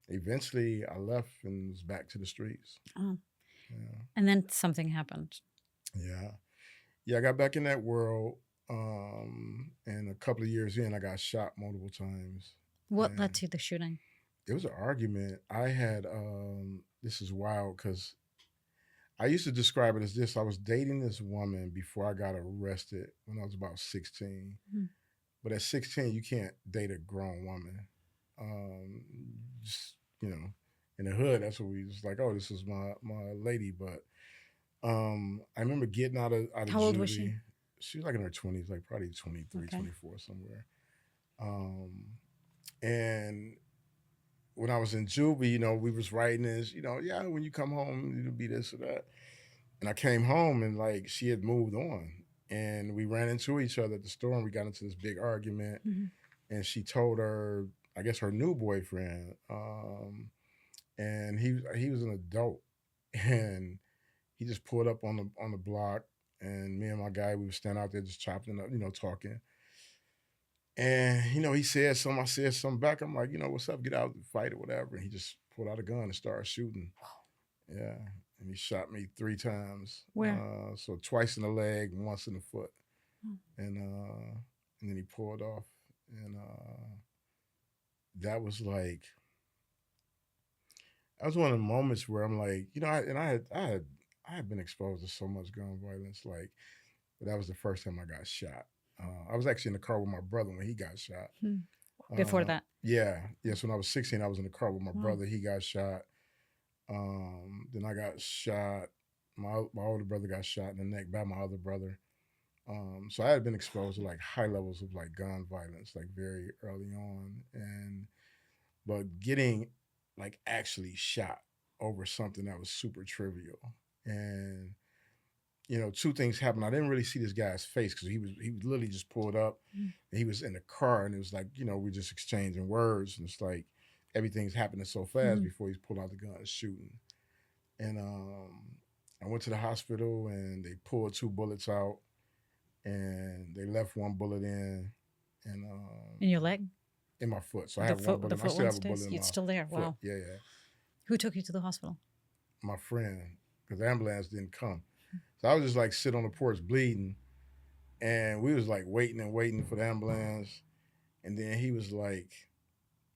eventually I left and was back to the streets. Oh. Yeah. And then something happened. Yeah. Yeah, I got back in that world. And a couple of years in, I got shot multiple times. What led And to the shooting? it was an argument. I had, this is wild because I used to describe it as this. I was dating this woman before I got arrested when I was about 16. Hmm. But at 16, you can't date a grown woman. Um, just, you know, in the hood, that's what we was like, oh, this is my lady. But I remember getting out of How old was she? juvie. She was like in her 20s, like probably 23, Okay. 24 somewhere. Um, and when I was in juvie, we was writing this, yeah, when you come home, it'll be this or that. And I came home and like she had moved on. And we ran into each other at the store and we got into this big argument. Hmm. And she told her, I guess her new boyfriend, and he was an adult, and he just pulled up on the block, and me and my guy we were standing out there just chopping it up, talking. And he said something, I said something back. I'm like, what's up? Get out and fight or whatever. And he just pulled out a gun and started shooting. Yeah, and he shot me 3 times. Where? So twice in the leg, once in the foot, Oh. and then he pulled off, and that was like that was one of the moments where I'm like, I had been exposed to so much gun violence, like, but that was the first time I got shot. I was actually in the car with my brother when he got shot. Hmm. Before that? Yeah, yes. When I was 16, I was in the car with my Wow. brother. He got shot. Then I got shot. My older brother got shot in the neck by my other brother. So I had been exposed to like high levels of like gun violence, like very early on, and but getting like actually shot over something that was super trivial. And two things happened. I didn't really see this guy's face because he was literally just pulled up. Mm. And he was in the car, and it was like we're just exchanging words, and it's like everything's happening so fast before he's pulled out the gun and shooting. And I went to the hospital, and they pulled 2 bullets out, and they left 1 bullet in, and In your leg? in my foot. So I have one The bullet. I foot still one have a bullet stays? in It's my still there. foot. Wow. Yeah, yeah. Who took you to the hospital? My friend, because the ambulance didn't come. So I was just like sit on the porch bleeding, and we was like waiting and waiting for the ambulance. And then he was like,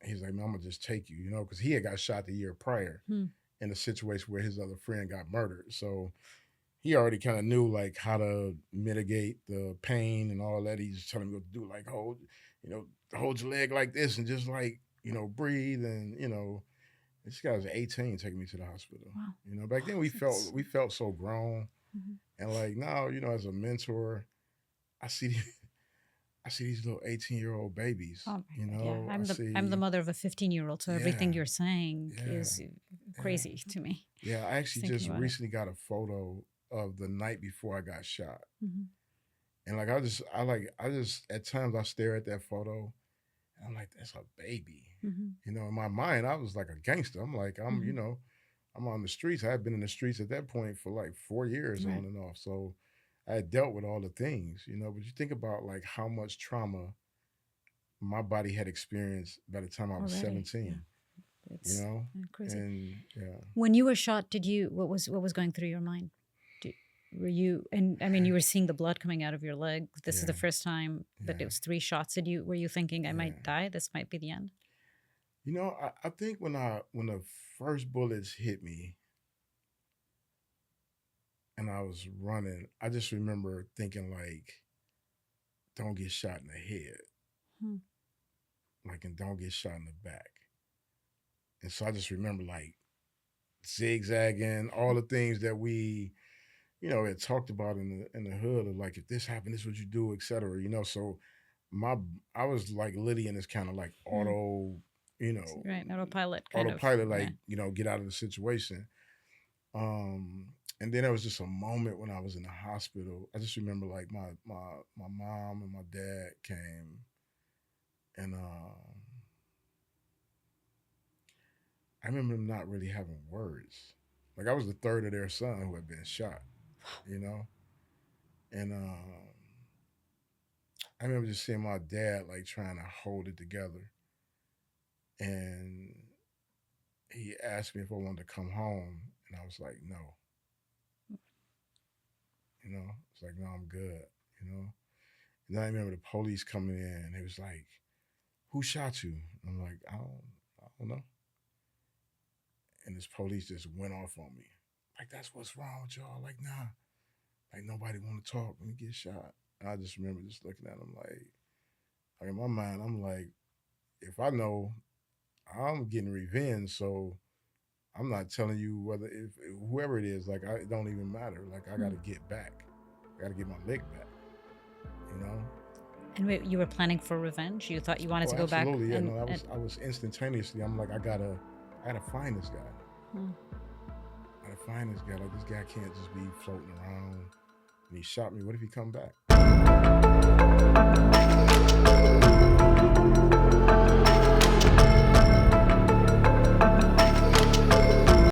man, I'm gonna just take you, because he had got shot the year prior Hmm. in a situation where his other friend got murdered. So he already kind of knew like how to mitigate the pain and all that. He's just telling me what to do, like hold your leg like this and just like breathe and this guy was 18 taking me to the hospital. Wow. Back then we felt That's. we felt so grown, Mhm. and like now, as a mentor, I see I see these little 18-year-old babies. Oh my God. Yeah. I I'm the see, mother of a 15-year-old, so everything yeah, you're saying yeah, is yeah, crazy to me. yeah. I Just actually thinking just about it. recently got a photo of the night before I got shot, Hmm. and like I just at times I stare at that photo, and I'm like, that's a baby. Hmm. In my mind, I was like a gangster. I'm like, Hmm. I'm on the streets. I had been in the streets at that point for like 4 years Right. on and off. So I had dealt with all the things, but you think about like how much trauma my body had experienced by the time I was Already. Yeah. 17, you It's know? crazy. And yeah. When you were shot, what was going through your mind? Did, were you and I mean you were seeing the blood coming out of your leg. This is Yeah. the first time that it Yeah. was 3 shots. Were you thinking I Yeah. might die? This might be the end? I think when the first bullets hit me and I was running, I just remember thinking like, don't get shot in the head. Hmm. Like, and don't get shot in the back. And so I just remember like zigzagging, all the things that we, had talked about in the hood of like if this happened, this is what you do, etc. So my I was like Liddy in this kind of like Hmm. you know, Right, autopilot kind of. autopilot, Yeah. like, get out of the situation. And then there was just a moment when I was in the hospital. I just remember like my mom and my dad came, and I remember them not really having words. Like I was the third of their son who had been shot, you know, and I remember just seeing my dad like trying to hold it together, and he asked me if I wanted to come home, and I was like, no. It's like, no, I'm good. You know. And then I remember the police coming in. It was like, who shot you? And I'm like, I don't know. And this police just went off on me. Like, that's what's wrong with y'all. Like, nah. Like, nobody want to talk when you get shot. And I just remember just looking at him like in my mind, I'm like, if I know I'm getting revenge, so I'm not telling you whether if whoever it is, like, it don't even matter. Like, I got to get back. I got to get my leg back. You know. And wait, you were planning for revenge? You thought you wanted Oh, to go back? absolutely. Yeah. No, I was instantaneously. I'm like, I gotta find this guy. Hmm. I gotta find this guy. Like, this guy can't just be floating around. And he shot me. What if he come back?